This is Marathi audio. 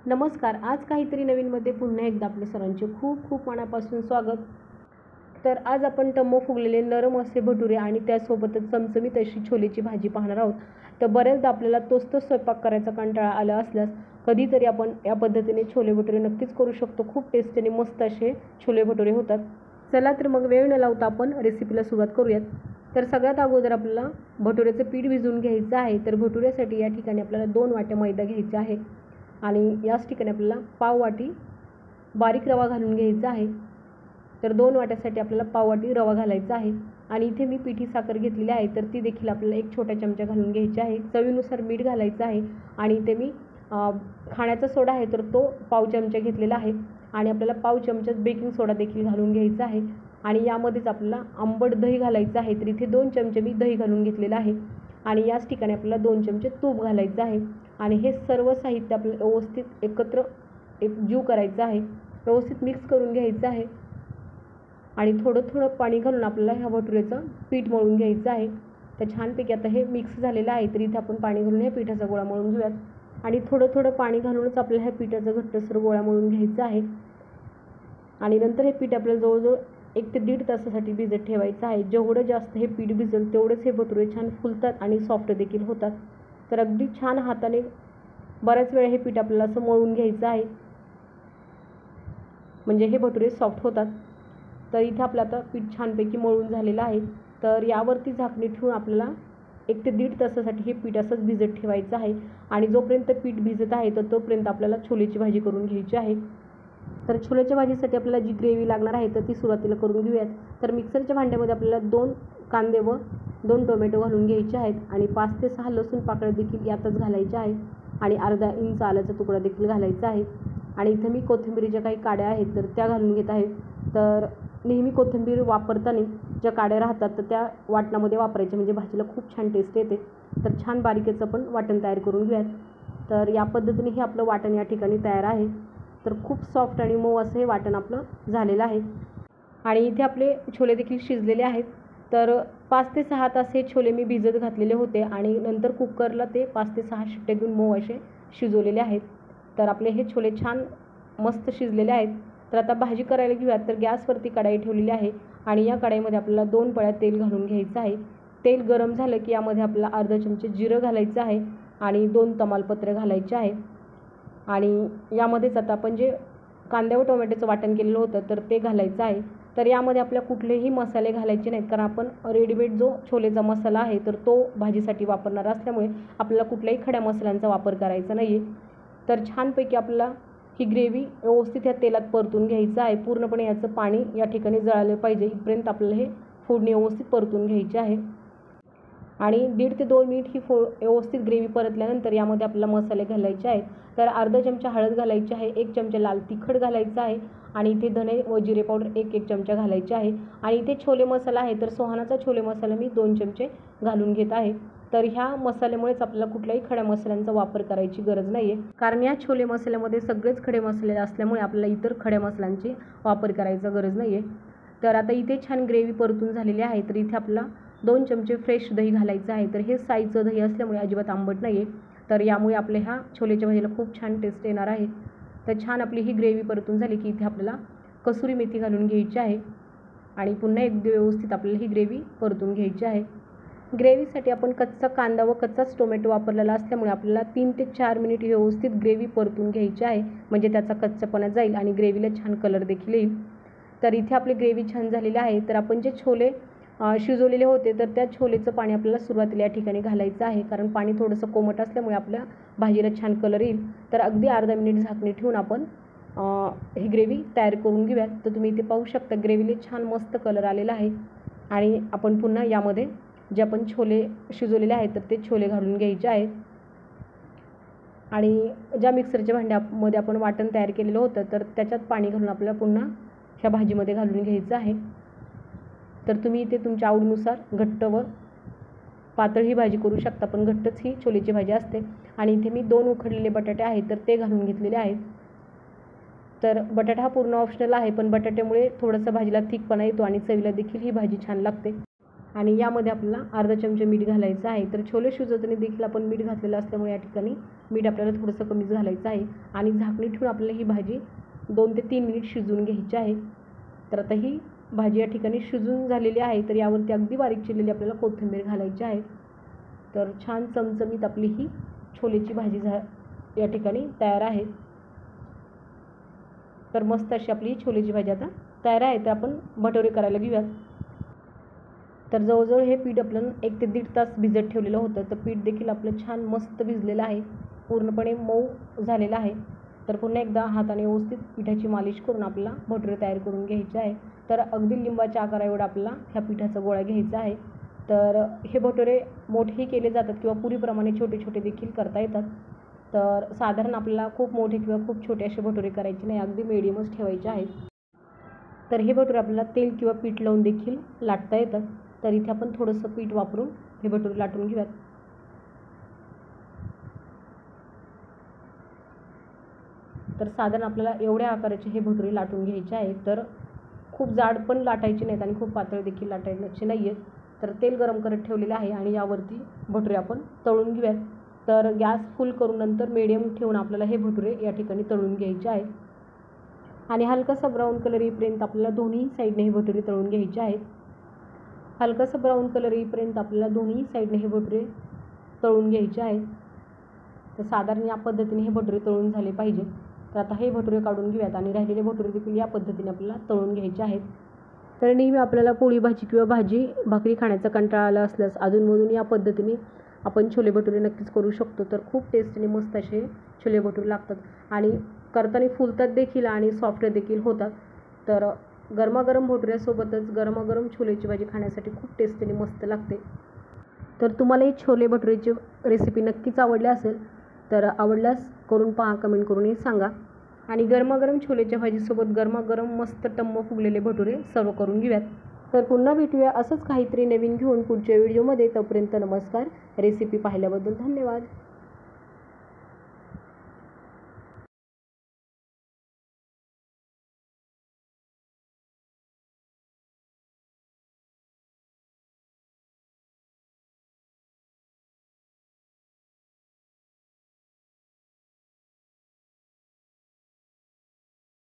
नमस्कार. आज काहीतरी नवीनमध्ये पुन्हा एकदा आपले सर्वांचे खूप खूप मनापासून स्वागत. तर आज आपण टम्म फुगलेले नरम असे भटुरे आणि त्यासोबतच चमचमीत अशी छोलेची भाजी पाहणार आहोत. तर बऱ्याचदा आपल्याला तोच स्वयंपाक करायचा कंटाळा आला असल्यास कधीतरी आपण या पद्धतीने छोले भटुरे नक्कीच करू शकतो. खूप टेस्टी आणि मस्त असे छोले भटुरे होतात. चला तर मग वेळ न लावता आपण रेसिपीला सुरुवात करूयात. तर सगळ्यात अगोदर आपल्याला भटुऱ्याचं पीठ भिजवून घ्यायचं आहे. तर भटुऱ्यासाठी या ठिकाणी आपल्याला 2 वाट्या मैदा घ्यायचा आहे आणि याच ठिकाणी आपल्याला पाव वाटी बारीक रवा घालून घ्यायचा आहे. तर 2 वाट्यासाठी आपल्याला पाव वाटी रवा घालायचा आहे. आणि इथे मी पिठी साखर घेतलेली आहे, तर ती देखील आपल्याला 1 छोटा चमचा घालून घ्यायची आहे. चवीनुसार मीठ घालायचं आहे. आणि इथे मी खाण्याचा सोडा आहे तर तो पाव चमचा घेतलेला आहे. आणि आपल्याला पाव चमचा बेकिंग सोडा देखील घालून घ्यायचा आहे. आणि यामध्येच आपल्याला आंबट दही घालायचं आहे. तर इथे 2 चमचे मी दही घालून घेतलेलं आहे. आणि याच ठिकाणी आपल्याला 2 चमचे तूप घालायचं आहे. आणि हे सर्व साहित्य आपल्याला व्यवस्थित एकत्र एकजीव करायचं आहे. व्यवस्थित मिक्स करून घ्यायचं आहे. आणि थोडं थोडं पाणी घालून आपल्याला ह्या भटुऱ्याचं पीठ मळून घ्यायचं आहे. तर छानपैकी आता हे मिक्स झालेलं आहे, तर इथे आपण पाणी घालून ह्या पिठाचा गोळा मळून घेऊयात. आणि थोडं थोडं पाणी घालूनच आपल्याला ह्या पिठाचा घट्टसर गोळा मळून घ्यायचा आहे. आणि नंतर हे पीठ आपल्याला जवळजवळ 1 ते 1.5 तासासाठी भिजत ठेवायचं आहे. जेवढं जास्त हे पीठ भिजेल तेवढेच हे भटुरे छान फुलतात आणि सॉफ्ट देखील होतात. तर अगदी छान हाताने बऱ्याच वेळा हे पीठ आपल्याला असं मळून घ्यायचं आहे, म्हणजे हे भटुरे सॉफ्ट होतात. तर इथे आपलं आता पीठ छानपैकी मळून झालेलं आहे. तर यावरती झाकणी ठेवून आपल्याला 1 ते 1.5 तासासाठी हे पीठ असंच भिजत ठेवायचं आहे. आणि जोपर्यंत पीठ भिजत आहे तर तोपर्यंत आपल्याला छोलेची भाजी करून घ्यायची आहे. तर छोलेच्या भाजीसाठी आपल्याला जी ग्रेव्ही लागणार आहे तर ती सुरुवातीला करून घेऊयात. तर मिक्सरच्या भांड्यामध्ये आपल्याला 2 कांदे व 2 टोमॅटो घालून घ्यायचे आहेत. आणि 5 ते 6 लसूण पाकळ्या देखील यातच घालायच्या आहे. आणि अर्धा इंच आल्याचा तुकडा देखील घालायचा आहे. आणि इथं मी कोथिंबीरीच्या काही काड्या आहेत तर त्या घालून घेत आहे. तर नेहमी कोथिंबीर वापरताना ज्या काड्या राहतात तर त्या वाटणामध्ये वापरायच्या, म्हणजे भाजीला खूप छान टेस्ट येते. तर छान बारीकेचं आपण वाटण तयार करून घेऊयात. तर या पद्धतीने हे आपलं वाटण या ठिकाणी तयार आहे. तर खूप सॉफ्ट आणि मऊ असं हे वाटण आपलं झालेलं आहे. आणि इथे आपले छोले देखील शिजलेले आहेत. तर 5 ते 6 तास हे छोले मी भिजत घातलेले होते आणि नंतर कुकरला ते 5 ते 6 शिट्ट्या देऊन मऊ असे शिजवलेले आहेत. तर आपले हे छोले छान मस्त शिजलेले आहेत. तर आता भाजी करायला घेऊयात. तर गॅसवरती कढाई ठेवलेली आहे आणि या कढाईमध्ये आपल्याला 2 पळ्या तेल घालून घ्यायचं आहे. तेल गरम झालं की यामध्ये आपल्याला अर्धा चमचे जिरं घालायचं आहे आणि 2 तमालपत्र घालायचे आहे. आणि यामध्येच आता आपण जे कांदा व टोमॅटोचं वाटण केलेलं होतं तर ते घालायचं आहे. तर यामध्ये आपल्याला कुठलेही मसाले घालायचे नाहीत, कारण आपण रेडीमेड जो छोलेचा मसाला आहे तर तो भाजीसाठी वापरणार असल्यामुळे आपल्याला कुठल्याही खड्या मसाल्यांचा वापर करायचा नाही आहे. तर छानपैकी आपल्याला ही ग्रेव्ही व्यवस्थित या तेलात परतून घ्यायचं आहे. पूर्णपणे याचं पाणी या ठिकाणी जळालं पाहिजे इथपर्यंत आपल्याला हे फोडणी व्यवस्थित परतून घ्यायची आहे. आणि 1.5 ते 2 मिनिट ही व्यवस्थित ग्रेव्ही परतल्यानंतर यामध्ये आपल्याला मसाले घालायचे आहेत. तर अर्धा चमचा हळद घालायची आहे, 1 चमचा लाल तिखट घालायचं आहे आणि इथे धने व जिरे पावडर 1 चमचा घालायचे आहे. आणि इथे छोले मसाला आहे तर सोहानाचा छोले मसाला मी 2 चमचे घालून घेत आहे. तर ह्या मसाल्यामुळेच आपल्याला कुठल्याही खड्या मसाल्यांचा वापर करायची गरज नाही आहे, कारण या छोले मसाल्यामध्ये सगळेच खडे मसाले असल्यामुळे आपल्याला इतर खड्या मसाल्यांची वापर करायचा गरज नाही आहे. तर आता इथे छान ग्रेव्ही परतून झालेली आहे. तर इथे आपल्याला 2 चमचे फ्रेश दही घालायचं आहे. तर हे साईचं दही असल्यामुळे अजिबात आंबट नाही आहे. तर यामुळे आपल्या ह्या छोलेच्या भाजीला खूप छान टेस्ट येणार आहे. तर छान आपली ही ग्रेव्ही परतून झाली की इथे आपल्याला कसुरी मेथी घालून घ्यायची आहे. आणि पुन्हा एकदा व्यवस्थित आपल्याला ही ग्रेव्ही परतून घ्यायची आहे. ग्रेव्हीसाठी आपण कच्चा कांदा व कच्चाच टोमॅटो वापरलेला असल्यामुळे आपल्याला 3 ते 4 मिनिट व्यवस्थित ग्रेव्ही परतून घ्यायची आहे, म्हणजे त्याचा कच्चापणा जाईल आणि ग्रेव्हीला छान कलर देखील येईल. तर इथे आपली ग्रेव्ही छान झालेली आहे. तर आपण जे छोले शिजवलेले होते तर त्या छोलेचं पाणी आपल्याला सुरुवातीला या ठिकाणी घालायचं आहे, कारण पाणी थोडंसं कोमट असल्यामुळे आपल्या भाजीला छान कलर येईल. तर अगदी अर्धा मिनिट झाकणी ठेवून आपण ही ग्रेव्ही तयार करून घेऊयात. तर तुम्ही इथे पाहू शकता ग्रेव्हीला छान मस्त कलर आलेला आहे. आणि आपण पुन्हा यामध्ये जे आपण छोले शिजवलेले आहेत तर ते छोले घालून घ्यायचे आहेत. आणि ज्या मिक्सरच्या भांड्यामध्ये आपण वाटण तयार केलेलं होतं तर त्याच्यात पाणी घालून आपल्याला पुन्हा ह्या भाजीमध्ये घालून घ्यायचं आहे. तर तुम्ही इथे तुमच्या आवडीनुसार घट्ट व पातळ ही भाजी करू शकता, पण घट्टच ही छोलेची भाजी असते. आणि इथे मी 2 उकडलेले बटाटे आहेत तर ते घालून घेतलेले आहेत. तर बटाटा हा पूर्ण ऑप्शनल आहे, पण बटाट्यामुळे थोडंसं भाजीला थिकपणा येतो आणि चवीला देखील ही भाजी छान लागते. आणि यामध्ये आपल्याला अर्धा चमचा मीठ घालायचं आहे. तर छोले शिजवताना देखील आपण मीठ घातलेलं असल्यामुळे या ठिकाणी मीठ आपल्याला थोडंसं कमीच घालायचं आहे. आणि झाकणी ठेवून आपल्याला ही भाजी 2 ते 3 मिनिट शिजवून घ्यायची आहे. तर आता ही भाजी या ठिकाणी शिजून झालेली आहे. तर यावरती अगदी बारीक चिरलेली आपल्याला कोथिंबीर घालायची आहे. तर छान चमचमीत आपली ही छोलेची भाजी या ठिकाणी तयार आहे. तर मस्त अशी आपली छोलेची भाजी आता तयार आहे. तर आपण भटोरे करायला घेऊयात. तर जवळजवळ हे पीठ आपलं 1 ते 1.5 तास भिजत ठेवलेलं होतं. तर पीठ देखील आपलं छान मस्त भिजलेलं आहे, पूर्णपणे मऊ झालेलं आहे. तर पुन्हा एकदा हाताने व्यवस्थित पिठाची मालिश करून आपल्याला भटुरे तयार करून घ्यायचे आहे. तर अगदी लिंबाच्या आकाराएवढा आपल्याला ह्या पिठाचा गोळा घ्यायचा आहे. तर हे भटुरे मोठेही केले जातात किंवा पुरीप्रमाणे छोटे छोटे देखील करता येतात. तर साधारण आपल्याला खूप मोठे किंवा खूप छोटे असे भटुरे करायचे नाही, अगदी मिडियमच ठेवायचे आहेत. तर हे भटुरे आपल्याला तेल किंवा पीठ लावून देखील लाटता येतात. तर इथे आपण थोडंसं पीठ वापरून हे भटुरे लाटून घेऊयात. तर साधारण आपल्याला एवढ्या आकाराचे हे भटुरे लाटून घ्यायचे आहेत. तर खूप जाड पण लाटायचे नाहीत आणि खूप पातळ देखील लाटायचे नाही आहेत. तर तेल गरम करत ठेवलेलं आहे आणि यावरती भटुरे आपण तळून घेऊयात. तर गॅस फुल करून नंतर मीडियम ठेवून आपल्याला हे भटुरे या ठिकाणी तळून घ्यायचे आहेत. आणि हलकासा ब्राऊन कलर येईपर्यंत आपल्याला दोन्ही साईडने हे भटुरे तळून घ्यायचे आहेत. हलकासा ब्राऊन कलर येईपर्यंत आपल्याला दोन्ही साईडने हे भटुरे तळून घ्यायचे आहेत. तर साधारण या पद्धतीने हे भटुरे तळून झाले पाहिजे. तर आता हे भटुरे काढून घेऊयात आणि राहिलेले भटुरे देखील या पद्धतीने आपल्याला तळून घ्यायचे आहेत. तर नेहमी आपल्याला पोळी भाजी किंवा भाजी भाकरी खाण्याचा कंटाळा आला असल्यास अधूनमधून या पद्धतीने आपण छोले भटुरे नक्कीच करू शकतो. तर खूप टेस्टीने मस्त असे छोले भटुरे लागतात आणि करताना फुलतात देखील आणि सॉफ्ट देखील होतात. तर गरमागरम भटुऱ्यासोबतच गरमागरम छोलेची भाजी खाण्यासाठी खूप टेस्टीने मस्त लागते. तर तुम्हाला ही छोले भटुरेची रेसिपी नक्कीच आवडली असेल. तर आवडल्यास करून पहा, कमेंट करूनही सांगा. आणि गरमागरम छोलेच्या भाजीसोबत गरमागरम मस्त टम्म फुगलेले भटुरे सर्व करून घेऊयात. तर पुन्हा भेटूया असंच काहीतरी नवीन घेऊन पुढच्या व्हिडिओमध्ये. तोपर्यंत नमस्कार. रेसिपी पाहिल्याबद्दल धन्यवाद.